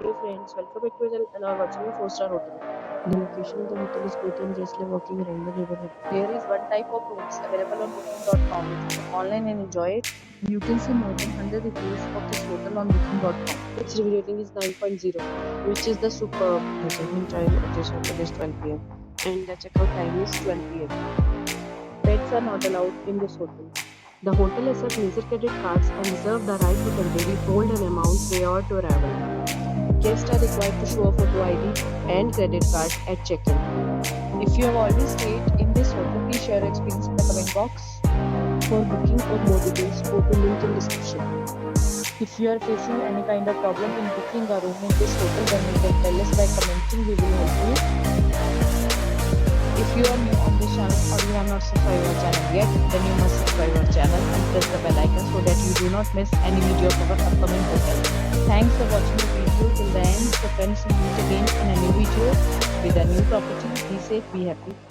Hey friends, welcome back to my channel and are watching a 4-star hotel. The location of the hotel is good and just like walking around the neighborhood. There is one type of rooms available on booking.com. If you book online and enjoy it, you can see more than 100 reviews of this hotel on booking.com. Its review rating is 9.0, which is the superb. The check-in time of this hotel is 12 p.m. and the checkout time is 12 p.m. Pets are not allowed in this hotel. The hotel accepts major credit cards and reserves the right to temporarily hold an amount prior to arrival. Guests are required to show a photo ID and credit card at check-in. If you have already stayed in this hotel, please share your experience in the comment box. For booking or more details, go to link in description. If you are facing any kind of problem in booking a room in this hotel, then you can tell us by commenting. We will help you. If you are new on this channel or you have not subscribed our channel yet, then you must subscribe our channel and press the bell icon so that you do not miss any video of our upcoming hotel. Thanks for watching the video till the end. So friends, we'll meet again in a new video with a new property. Be safe, be happy.